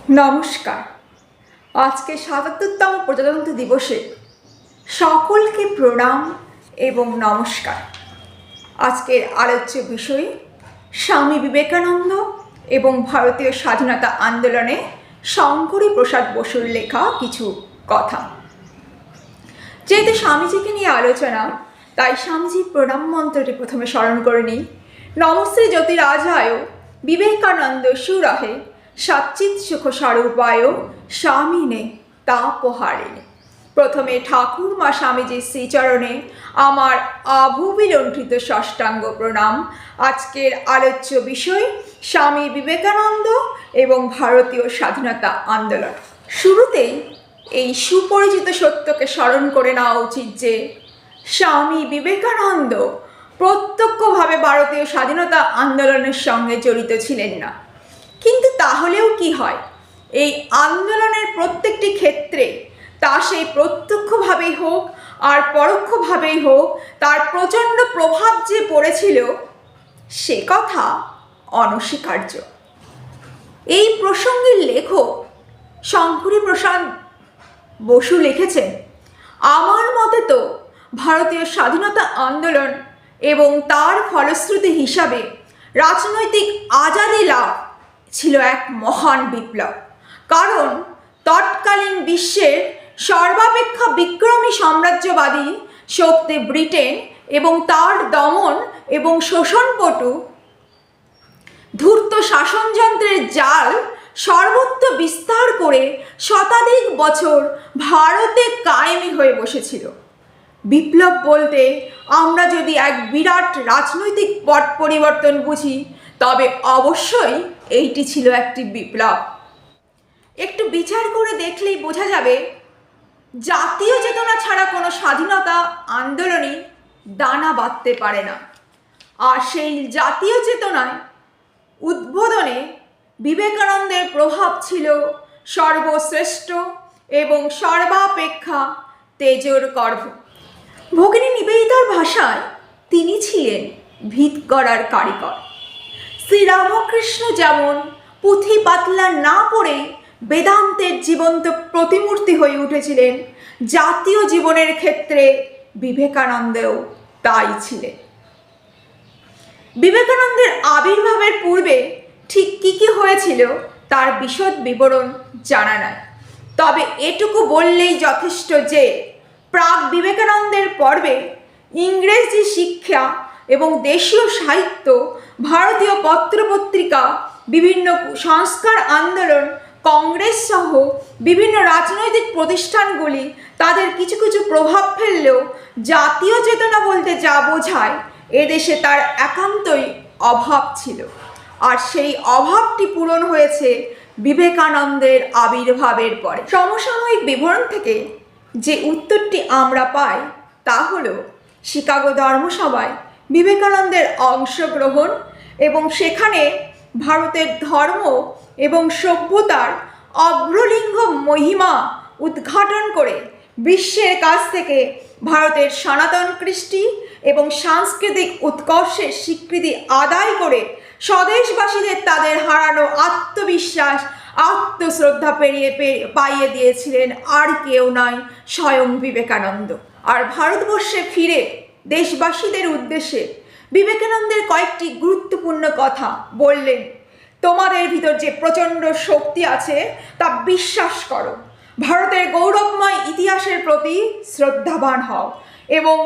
নমস্কার। আজকে ৭৭তম প্রজাতন্ত্র দিবসে সকলকে প্রণাম এবং নমস্কার। আজকের আলোচ্য বিষয় স্বামী বিবেকানন্দ এবং ভারতীয় স্বাধীনতা আন্দোলনে শঙ্করী প্রসাদ বসুর লেখা কিছু কথা। যেহেতু স্বামীজিকে নিয়ে আলোচনা, তাই স্বামীজির প্রণাম মন্ত্রটি প্রথমে স্মরণ করে নিই। নমস্তে জ্যোতিরাজায় বিবেকানন্দ সুরহে সচ্চিৎ সুখ স্বরূপায় স্বামীনে তাপহারিণে। প্রথমে ঠাকুর মা স্বামীজির শ্রীচরণে আমার অভিলুণ্ঠিত ষষ্ঠাঙ্গ প্রণাম। আজকের আলোচ্য বিষয় স্বামী বিবেকানন্দ এবং ভারতীয় স্বাধীনতা আন্দোলন। শুরুতেই এই সুপরিচিত সত্যকে স্মরণ করে নেওয়া উচিত যে স্বামী বিবেকানন্দ প্রত্যক্ষভাবে ভারতীয় স্বাধীনতা আন্দোলনের সঙ্গে জড়িত ছিলেন না, কিন্তু তাহলেও কি হয়, এই আন্দোলনের প্রত্যেকটি ক্ষেত্রে তা সেই প্রত্যক্ষভাবেই হোক আর পরোক্ষভাবেই হোক তার প্রচণ্ড প্রভাব যে পড়েছিল সে কথা অনস্বীকার্য। এই প্রসঙ্গের লেখক শঙ্করী প্রসাদ বসু লিখেছেন, আমার মতে তো ভারতীয় স্বাধীনতা আন্দোলন এবং তার ফলশ্রুতি হিসাবে রাজনৈতিক আজাদী লাভ ছিল এক মহান বিপ্লব। কারণ তৎকালীন বিশ্বের সর্বাপেক্ষা বিক্রমী সাম্রাজ্যবাদী শক্তি ব্রিটেন এবং তার দমন এবং শোষণপটু ধূর্ত শাসনযন্ত্রের জাল সর্বত্র বিস্তার করে শতাধিক বছর ভারতে কায়েমি হয়ে বসেছিল। বিপ্লব বলতে আমরা যদি এক বিরাট রাজনৈতিক পট পরিবর্তন বুঝি, তবে অবশ্যই এইটি ছিল একটি বিপ্লব। একটু বিচার করে দেখলেই বোঝা যাবে, জাতীয় চেতনা ছাড়া কোনো স্বাধীনতা আন্দোলনই দানা বাঁধতে পারে না। আর সেই জাতীয় চেতনায় উদ্বোধনে বিবেকানন্দের প্রভাব ছিল সর্বশ্রেষ্ঠ এবং সর্বাপেক্ষা তেজোর গর্ভ। ভগিনী নিবেদিতার ভাষায় তিনি ছিলেন ভিত গড়ার কারিগর। শ্রীরামকৃষ্ণ যেমন পুঁথি পাতলা না পড়ে বেদান্তের জীবন্ত প্রতিমূর্তি হয়ে উঠেছিলেন, জাতীয় জীবনের ক্ষেত্রে বিবেকানন্দও তাই ছিলেন। বিবেকানন্দের আবির্ভাবের পূর্বে ঠিক কী হয়েছিল তার বিশদ বিবরণ জানা নাই, তবে এটুকু বললেই যথেষ্ট যে প্রাক বিবেকানন্দের পর্বে ইংরেজি শিক্ষা এবং দেশীয় সাহিত্য, ভারতীয় পত্রপত্রিকা, বিভিন্ন সংস্কার আন্দোলন, কংগ্রেস সহ বিভিন্ন রাজনৈতিক প্রতিষ্ঠানগুলি তাদের কিছু কিছু প্রভাব ফেললেও জাতীয় চেতনা বলতে যা বোঝায় এদেশে তার একান্তই অভাব ছিল। আর সেই অভাবটি পূরণ হয়েছে বিবেকানন্দের আবির্ভাবের পরে। সমসাময়িক বিবরণ থেকে যে উত্তরটি আমরা পাই তা হলো শিকাগো ধর্মসভায় বিবেকানন্দের অংশগ্রহণ এবং সেখানে ভারতের ধর্ম এবং সভ্যতার অগ্রলিঙ্গ মহিমা উদ্ঘাটন করে বিশ্বের কাছ থেকে ভারতের সনাতন কৃষ্টি এবং সাংস্কৃতিক উৎকর্ষের স্বীকৃতি আদায় করে স্বদেশবাসীদের তাদের হারানো আত্মবিশ্বাস, আত্মশ্রদ্ধা পাইয়ে দিয়েছিলেন আর কেউ নয়, স্বয়ং বিবেকানন্দ। আর ভারতবর্ষে ফিরে দেশবাসীদের উদ্দেশ্যে বিবেকানন্দের কয়েকটি গুরুত্বপূর্ণ কথা বললেন। তোমাদের ভিতর যে প্রচণ্ড শক্তি আছে তা বিশ্বাস করো, ভারতের গৌরবময় ইতিহাসের প্রতি শ্রদ্ধাবান হও এবং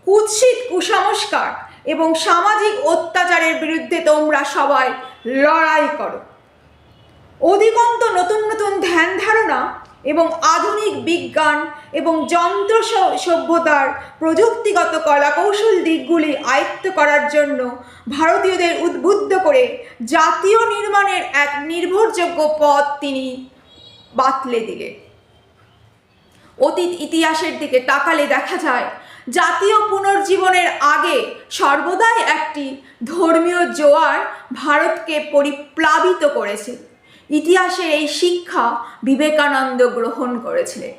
কুৎসিত কুসংস্কার এবং সামাজিক অত্যাচারের বিরুদ্ধে তোমরা সবাই লড়াই করো। অধিকন্ত নতুন নতুন ধ্যান ধারণা এবং আধুনিক বিজ্ঞান এবং যন্ত্র সভ্যতার প্রযুক্তিগত কলাকৌশল দিকগুলি আয়ত্ত করার জন্য ভারতীয়দের উদ্বুদ্ধ করে জাতীয় নির্মাণের এক নির্ভরযোগ্য পথ তিনি বাতলে দিলেন। অতীত ইতিহাসের দিকে তাকালে দেখা যায়, জাতীয় পুনর্জীবনের আগে সর্বদাই একটি ধর্মীয় জোয়ার ভারতকে পরিপ্লাবিত করেছে। ইতিহাসের এই শিক্ষা বিবেকানন্দ গ্রহণ করেছিলেন।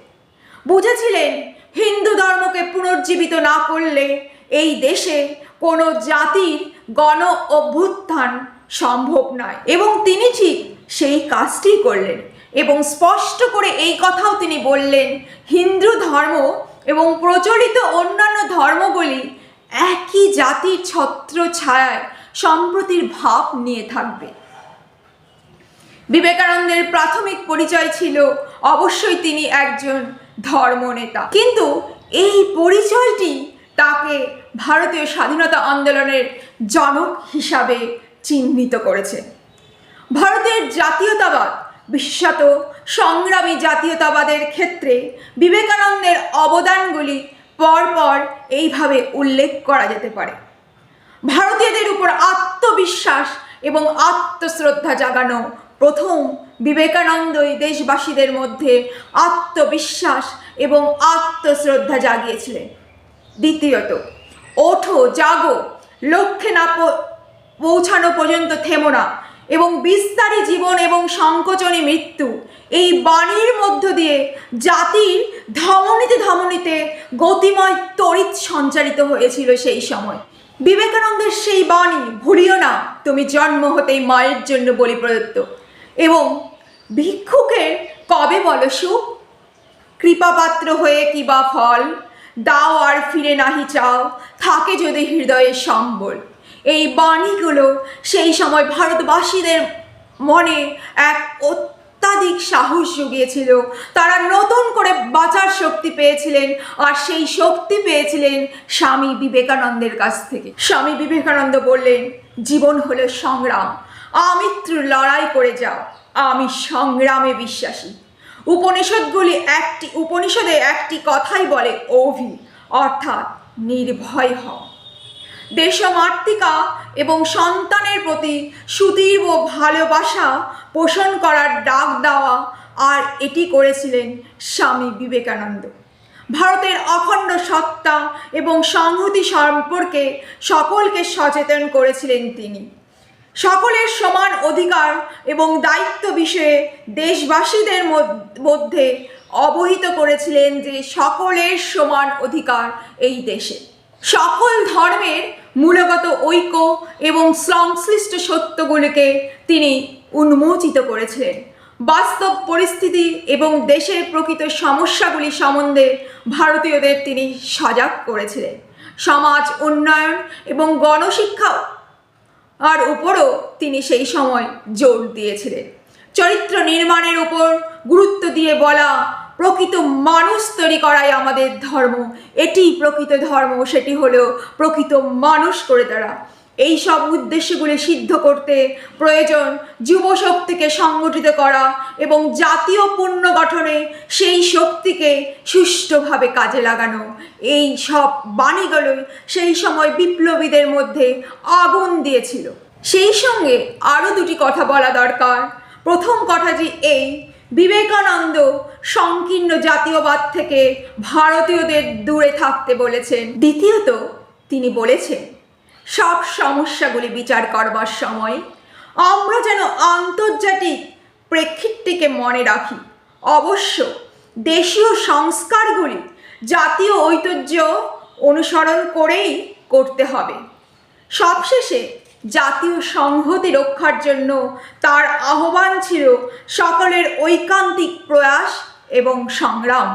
বুঝেছিলেন হিন্দু ধর্মকে পুনর্জীবিত না করলে এই দেশে কোনো জাতির গণ অভ্যুত্থান সম্ভব নয় এবং তিনি ঠিক সেই কাজটি করলেন। এবং স্পষ্ট করে এই কথাও তিনি বললেন, হিন্দু ধর্ম এবং প্রচলিত অন্যান্য ধর্মগুলি একই জাতির ছত্র ছায়ায় সম্প্রতির ভাব নিয়ে থাকবে। বিবেকানন্দের প্রাথমিক পরিচয় ছিল অবশ্যই তিনি একজন ধর্মনেতা, কিন্তু এই পরিচয়টি তাকে ভারতীয় স্বাধীনতা আন্দোলনের জনক হিসাবে চিহ্নিত করেছে। ভারতের জাতীয়তাবাদ, বিশেষত সংগ্রামী জাতীয়তাবাদের ক্ষেত্রে বিবেকানন্দের অবদানগুলি পরপর এইভাবে উল্লেখ করা যেতে পারে। ভারতীয়দের উপর আত্মবিশ্বাস এবং আত্মশ্রদ্ধা জাগানো প্রথম বিবেকানন্দই দেশবাসীদের মধ্যে আত্মবিশ্বাস এবং আত্মশ্রদ্ধা জাগিয়েছিলেন। দ্বিতীয়ত, ওঠো জাগো, লক্ষ্যে না পৌঁছানো পর্যন্ত থেমো না এবং বিস্তারী জীবন এবং সংকোচনী মৃত্যু, এই বাণীর মধ্য দিয়ে জাতির ধমনীতে ধমনীতে গতিময় তড়িৎ সঞ্চারিত হয়েছিল সেই সময়। বিবেকানন্দের সেই বাণী, ভুলিও না তুমি জন্ম হতেই মায়ের জন্য বলি প্রদত্ত, এবং ভিক্ষুকের কবে বলো সুখ, কৃপাপাত্র হয়ে কি বা ফল, দাও আর ফিরে নাহি চাও, থাকে যদি হৃদয়ে সম্বল, এই বাণীগুলো সেই সময় ভারতবাসীদের মনে এক অত্যাধিক সাহস জুগিয়েছিল। তারা নতুন করে বাঁচার শক্তি পেয়েছিলেন, আর সেই শক্তি পেয়েছিলেন স্বামী বিবেকানন্দের কাছ থেকে। স্বামী বিবেকানন্দ বললেন, জীবন হলো সংগ্রাম, আমৃত্যুর লড়াই করে যাও, আমি সংগ্রামে বিশ্বাসী। উপনিষদে একটি কথাই বলে অভি, অর্থাৎ নির্ভয় হও। দেশমাতৃকা এবং সন্তানের প্রতি সুদীর্ঘ ভালোবাসা পোষণ করার ডাক দেওয়া, আর এটি করেছিলেন স্বামী বিবেকানন্দ। ভারতের অখণ্ড সত্তা এবং সংহতি সম্পর্কে সকলকে সচেতন করেছিলেন তিনি। সকলের সমান অধিকার এবং দায়িত্ব বিষয়ে দেশবাসীদের মধ্যে অবহিত করেছিলেন যে সকলের সমান অধিকার এই দেশে। সকল ধর্মের মূলগত ঐক্য এবং সংশ্লিষ্ট সত্যগুলিকে তিনি উন্মোচিত করেছিলেন। বাস্তব পরিস্থিতি এবং দেশের প্রকৃত সমস্যাগুলি সম্বন্ধে ভারতীয়দের তিনি সজাগ করেছিলেন। সমাজ উন্নয়ন এবং গণশিক্ষা আর উপরও তিনি সেই সময় জোর দিয়েছিলেন। চরিত্র নির্মাণের উপর গুরুত্ব দিয়ে বলা, প্রকৃত মানুষ তৈরি করাই আমাদের ধর্ম, এটি প্রকৃত ধর্ম, সেটি হলো প্রকৃত মানুষ করে তোলা। এই সব উদ্দেশ্যগুলি সিদ্ধ করতে প্রয়োজন যুব শক্তিকে সংগঠিত করা এবং জাতীয় পুনর্গঠনে সেই শক্তিকে সুষ্ঠুভাবে কাজে লাগানো। এই সব বাণীগুলো সেই সময় বিপ্লবীদের মধ্যে আগুন দিয়েছিল। সেই সঙ্গে আরও দুটি কথা বলা দরকার। প্রথম কথাটি এই, বিবেকানন্দ সংকীর্ণ জাতীয়বাদ থেকে ভারতীয়দের দূরে থাকতে বলেছেন। দ্বিতীয়ত, তিনি বলেছেন সব সমস্যাগুলি বিচার করবার সময় আমরা যেন আন্তর্জাতিক প্রেক্ষিতটিকে মনে রাখি। অবশ্য দেশীয় সংস্কারগুলি জাতীয় ঐতিহ্য অনুসরণ করেই করতে হবে। সবশেষে জাতীয় সংহতি রক্ষার জন্য তার আহ্বান ছিল সকলের ঐকান্তিক প্রয়াস এবং সংগ্রাম।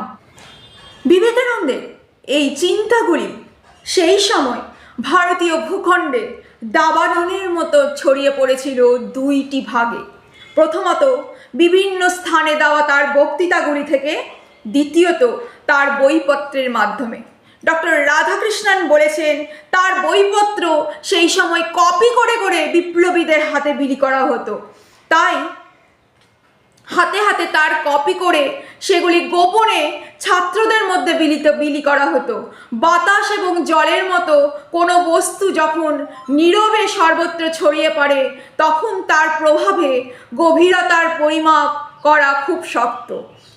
বিবেকানন্দের এই চিন্তাগুলি সেই সময় ভারতীয় ভূখণ্ডে দাবানলের মতো ছড়িয়ে পড়েছিল দুইটি ভাগে। প্রথমত বিভিন্ন স্থানে দেওয়া তার বক্তৃতাগুলি থেকে, দ্বিতীয়ত তার বইপত্রের মাধ্যমে। ডক্টর রাধাকৃষ্ণন বলেছেন তার বইপত্র সেই সময় কপি করে করে বিপ্লবীদের হাতে বিলি করা হতো। তাই হাতে হাতে তার কপি করে সেগুলি গোপনে ছাত্রদের মধ্যে বিলি করা হতো। বাতাস এবং জলের মতো কোনো বস্তু যখন নীরবে সর্বত্র ছড়িয়ে পড়ে, তখন তার প্রভাবে গভীরতার পরিমাপ করা খুব শক্ত।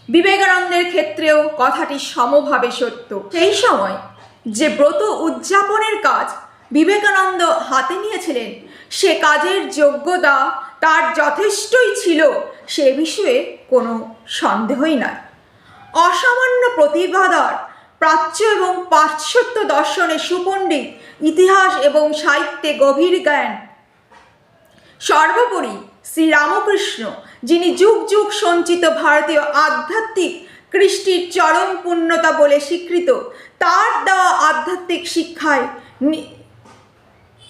বিবেকানন্দের ক্ষেত্রেও কথাটি সমভাবে সত্য। সেই সময় যে ব্রত উদযাপনের কাজ বিবেকানন্দ হাতে নিয়েছিলেন, সে কাজের যোগ্যতা তার যথেষ্টই ছিল, সে বিষয়ে কোনো সন্দেহই নাই। অসামান্য প্রতিভাধর, প্রাচ্য এবং পাশ্চাত্য দর্শনে সুপণ্ডিত, ইতিহাস এবং সাহিত্যে গভীর জ্ঞান, সর্বোপরি শ্রীরামকৃষ্ণ যিনি যুগ যুগ সঞ্চিত ভারতীয় আধ্যাত্মিক কৃষ্টির চরম পূর্ণতা বলে স্বীকৃত, তার দেওয়া আধ্যাত্মিক শিক্ষায়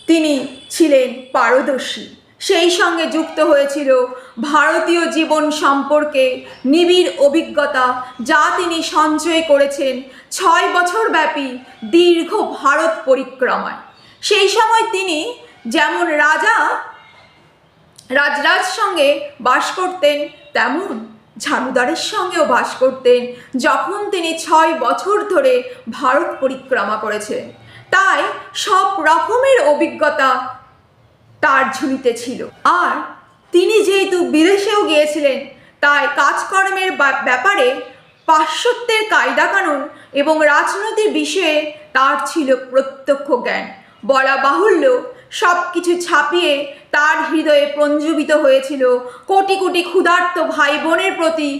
তিনি ছিলেন পারদর্শী। সেই সঙ্গে যুক্ত হয়েছিল ভারতীয় জীবন সম্পর্কে নিবিড় অভিজ্ঞতা, যা তিনি সঞ্চয় করেছেন 6 বছর ব্যাপী দীর্ঘ ভারত পরিক্রমায়। সেই সময় তিনি যেমন রাজরাজ সঙ্গে বাস করতেন, তেমন ঝাড়ুদারের সঙ্গেও বাস করতেন, যখন তিনি 6 বছর ধরে ভারত পরিক্রমা করেছেন। তাই সব রকমের অভিজ্ঞতা তার ঝুলিতে ছিল। আর তিনি যেহেতু বিদেশেও গিয়েছিলেন, তাই কাজকর্মের ব্যাপারে পাশ্চাত্যের কায়দা কানুন এবং রাজনীতির বিষয়ে তার ছিল প্রত্যক্ষ জ্ঞান। বলা বাহুল্য, সব কিছু ছাপিয়ে তার হৃদয়ে পঞ্জীবিত হয়েছিল কোটি কোটি ক্ষুধার্ত ভাই বোনের প্রতি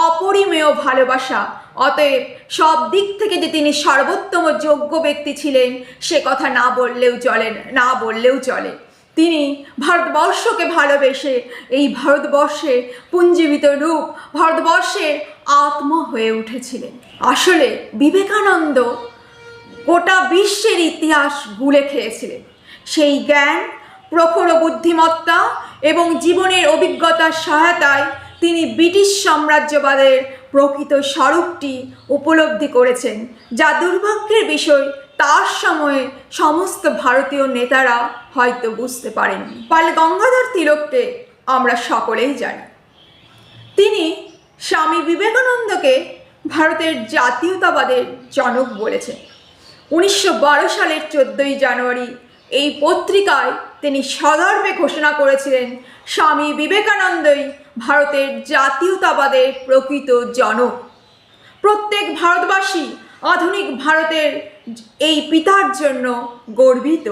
অপরিমেয় ভালোবাসা। অতএব সব দিক থেকে যে তিনি সর্বোত্তম যোগ্য ব্যক্তি ছিলেন, সে কথা না বললেও চলে। তিনি ভারতবর্ষকে ভালোবেসে এই ভারতবর্ষের পুঞ্জীবিত রূপ, ভারতবর্ষের আত্মা হয়ে উঠেছিলেন। আসলে বিবেকানন্দ গোটা বিশ্বের ইতিহাস গুলে খেয়েছিলেন। সেই জ্ঞান, প্রখর বুদ্ধিমত্তা এবং জীবনের অভিজ্ঞতার সহায়তায় তিনি ব্রিটিশ সাম্রাজ্যবাদের প্রকৃত স্বরূপটি উপলব্ধি করেছেন, যা দুর্ভাগ্যের বিষয় তার সময়ে সমস্ত ভারতীয় নেতারা হয়তো বুঝতে পারেননি। বাল গঙ্গাধর তিলককে আমরা সকলেই জানি। তিনি স্বামী বিবেকানন্দকে ভারতের জাতীয়তাবাদের জনক বলেছেন। 1912 সালের 14ই জানুয়ারি এই পত্রিকায় তিনি সগর্বে ঘোষণা করেছিলেন, স্বামী বিবেকানন্দই ভারতের জাতীয়তাবাদের প্রকৃত জনক। প্রত্যেক ভারতবাসী আধুনিক ভারতের এই পিতার জন্য গর্বিত।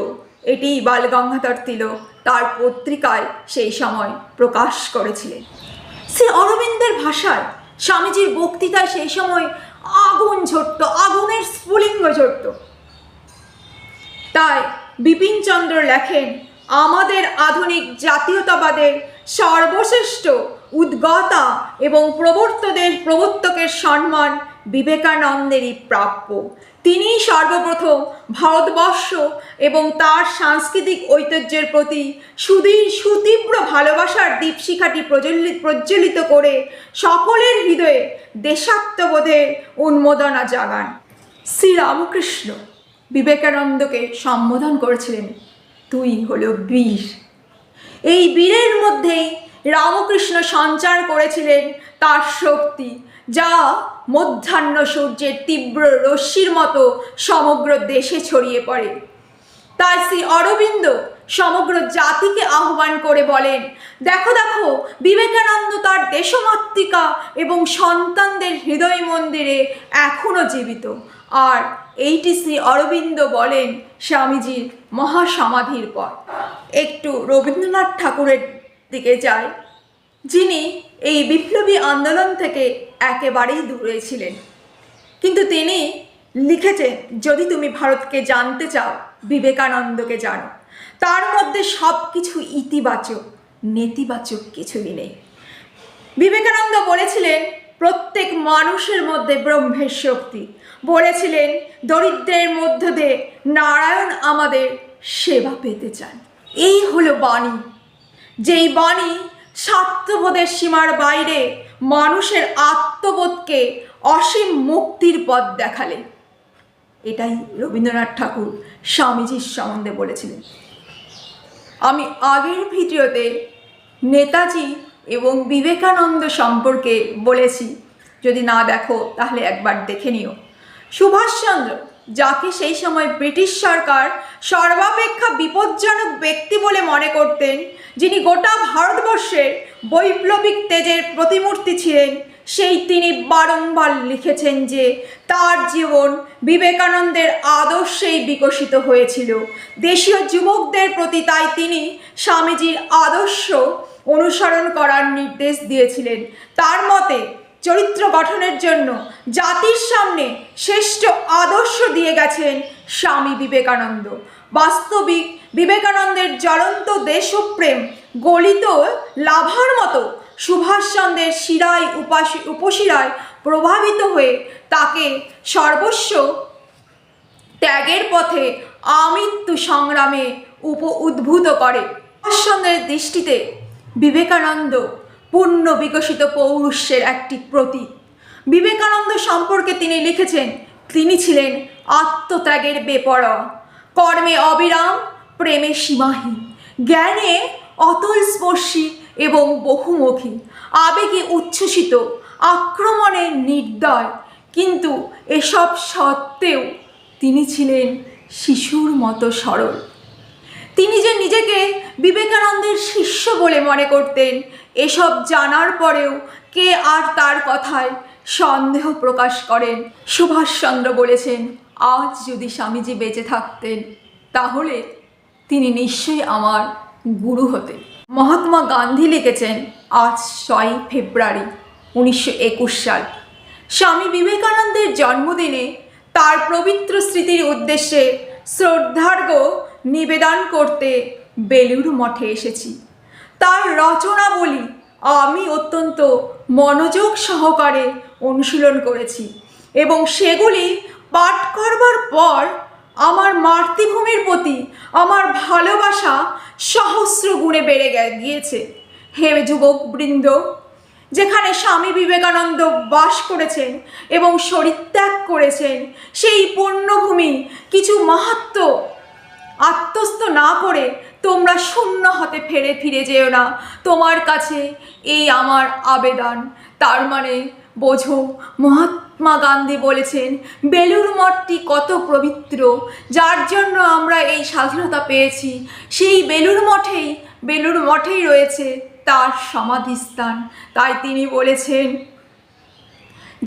এটি বাল গঙ্গাধর তিলক তার পত্রিকায় সেই সময় প্রকাশ করেছিলেন। শ্রী অরবিন্দের ভাষায় স্বামীজির বক্তৃতায় সেই সময় আগুন ঝরত, আগুনের স্ফুলিঙ্গ ঝরত। তাই বিপিনচন্দ্র লেখেন, আমাদের আধুনিক জাতীয়তাবাদের সর্বশ্রেষ্ঠ উদ্গতা এবং প্রবর্তকের সম্মান বিবেকানন্দেরই প্রাপ্য। তিনি সর্বপ্রথম ভারতবর্ষ এবং তার সাংস্কৃতিক ঐতিহ্যের প্রতি সুতীব্র ভালোবাসার দীপশিখাটি প্রজ্বলিত করে সকলের হৃদয়ে দেশাত্মবোধের উন্মোদনা জাগান। শ্রীরামকৃষ্ণ বিবেকানন্দকে সম্বোধন করেছিলেন, তুই হলো বীর। এই বীরের মধ্যেই রামকৃষ্ণ সঞ্চার করেছিলেন তার শক্তি, যা মধ্যাহ্ন সূর্যের তীব্র রশ্মির মতো সমগ্র দেশে ছড়িয়ে পড়ে। তাই শ্রী অরবিন্দ সমগ্র জাতিকে আহ্বান করে বলেন, দেখো দেখো, বিবেকানন্দ তার দেশমাতৃকা এবং সন্তানদের হৃদয় মন্দিরে এখনও জীবিত। আর এইটি শ্রী অরবিন্দ বলেন স্বামীজির মহাসমাধির পর। একটু রবীন্দ্রনাথ ঠাকুরের দিকে যায়, যিনি এই বিপ্লবী আন্দোলন থেকে একেবারেই দূরে ছিলেন, কিন্তু তিনি লিখেছেন, যদি তুমি ভারতকে জানতে চাও, বিবেকানন্দকে জানো। তার মধ্যে সব কিছু ইতিবাচক, নেতিবাচক কিছুই নেই। বিবেকানন্দ বলেছিলেন, প্রত্যেক মানুষের মধ্যে ব্রহ্মের শক্তি। বলেছিলেন, দরিদ্রের মধ্য দিয়ে নারায়ণ আমাদের সেবা পেতে চান। এই হলো বাণী, যেই বাণী স্বার্থবোধের সীমার বাইরে মানুষের আত্মবোধকে অসীম মুক্তির পথ দেখালে। এটাই রবীন্দ্রনাথ ঠাকুর স্বামীজির সম্বন্ধে বলেছিলেন। আমি আগের ভিডিওতে নেতাজি এবং বিবেকানন্দ সম্পর্কে বলেছি, যদি না দেখো তাহলে একবার দেখে নিও। সুভাষচন্দ্র, যাকে সেই সময় ব্রিটিশ সরকার সর্বাপেক্ষা বিপজ্জনক ব্যক্তি বলে মনে করতেন, যিনি গোটা ভারতবর্ষের বৈপ্লবিক তেজের প্রতিমূর্তি ছিলেন, সেই তিনি বারংবার লিখেছেন যে তার জীবন বিবেকানন্দের আদর্শেই বিকশিত হয়েছিল। দেশীয় যুবকদের প্রতি তাই তিনি স্বামীজির আদর্শ অনুসরণ করার নির্দেশ দিয়েছিলেন। তার মতে, চরিত্র গঠনের জন্য জাতির সামনে শ্রেষ্ঠ আদর্শ দিয়ে গেছেন স্বামী বিবেকানন্দ। বাস্তবিক বিবেকানন্দের জ্বলন্ত দেশপ্রেম গলিত লাভার মতো সুভাষচন্দ্রের শিরায় উপশিরায় প্রভাবিত হয়ে তাকে সর্বস্ব ত্যাগের পথে আমৃত্যু সংগ্রামে উদ্ভূত করে। সুভাষচন্দ্রের দৃষ্টিতে বিবেকানন্দ পূর্ণ বিকশিত পৌরুষের একটি প্রতীক। বিবেকানন্দ সম্পর্কে তিনি লিখেছেন, তিনি ছিলেন আত্মত্যাগের বেপরোয়া, কর্মে অবিরাম, প্রেমে সীমাহীন, জ্ঞানে অতল স্পর্শী এবং বহুমুখী, আবেগে উচ্ছ্বসিত, আক্রমণে নির্দয়। কিন্তু এসব সত্ত্বেও তিনি ছিলেন শিশুর মতো সরল। তিনি যে নিজেকে বিবেকানন্দের শিষ্য বলে মনে করতেন, এসব জানার পরেও কে আর তার কথায় সন্দেহ প্রকাশ করেন? সুভাষচন্দ্র বলেছেন, আজ যদি স্বামীজি বেঁচে থাকতেন তাহলে তিনি নিশ্চয়ই আমার গুরু হতেন। মহাত্মা গান্ধী লিখেছেন, আজ 6 ফেব্রুয়ারি 1921 সাল, স্বামী বিবেকানন্দের জন্মদিনে তার পবিত্র স্মৃতির উদ্দেশ্যে শ্রদ্ধার্ঘ্য নিবেদন করতে বেলুড় মঠে এসেছি। তার রচনাবলী আমি অত্যন্ত মনোযোগ সহকারে অনুশীলন করেছি এবং সেগুলি পাঠ করবার পর আমার মাতৃভূমির প্রতি আমার ভালোবাসা সহস্র গুণে বেড়ে গিয়েছে। হে যুবকবৃন্দ, যেখানে স্বামী বিবেকানন্দ বাস করেছেন এবং শরীরত্যাগ করেছেন, সেই পুণ্যভূমি কিছু মাহাত্ম্য আত্মস্থ না করে তোমরা শূন্য হাতে ফিরে যেও না। তোমার কাছে এই আমার আবেদন। তার মানে বোঝো, মহাত্মা গান্ধী বলেছেন বেলুড় মঠটি কত পবিত্র, যার জন্য আমরা এই স্বাধীনতা পেয়েছি। সেই বেলুড় মঠেই রয়েছে তার সমাধিস্থান। তাই তিনি বলেছেন,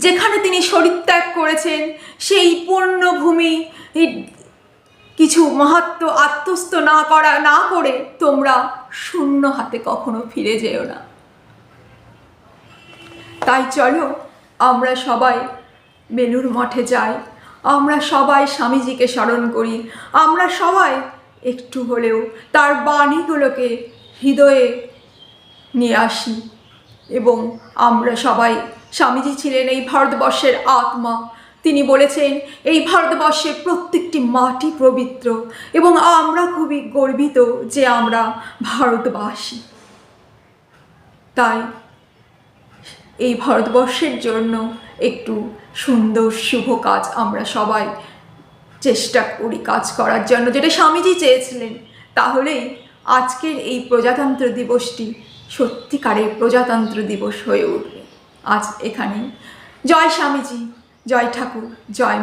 যেখানে তিনি শরীরত্যাগ করেছেন সেই পূর্ণভূমি কিছু মাহাত্ম্য আত্মস্থ না করে তোমরা শূন্য হাতে কখনো ফিরে যেও না। তাই চলো আমরা সবাই বেলুড় মঠে যাই, আমরা সবাই স্বামীজিকে স্মরণ করি, আমরা সবাই একটু হলেও তার বাণীগুলোকে হৃদয়ে নিয়ে আসি এবং আমরা সবাই, স্বামীজি ছিলেন এই ভারতবর্ষের আত্মা। তিনি বলেছেন এই ভারতবর্ষের প্রত্যেকটি মাটি পবিত্র এবং আমরা খুবই গর্বিত যে আমরা ভারতবাসী। তাই এই ভারতবর্ষের জন্য একটু সুন্দর শুভ কাজ আমরা সবাই চেষ্টা করি কাজ করার জন্য, যেটা স্বামীজি চেয়েছিলেন। তাহলেই আজকের এই প্রজাতন্ত্র দিবসটি সত্যিকারের প্রজাতন্ত্র দিবস হয়ে উঠবে। আজ এখানেই। জয় স্বামীজি, জয় ঠাকুর, জয়।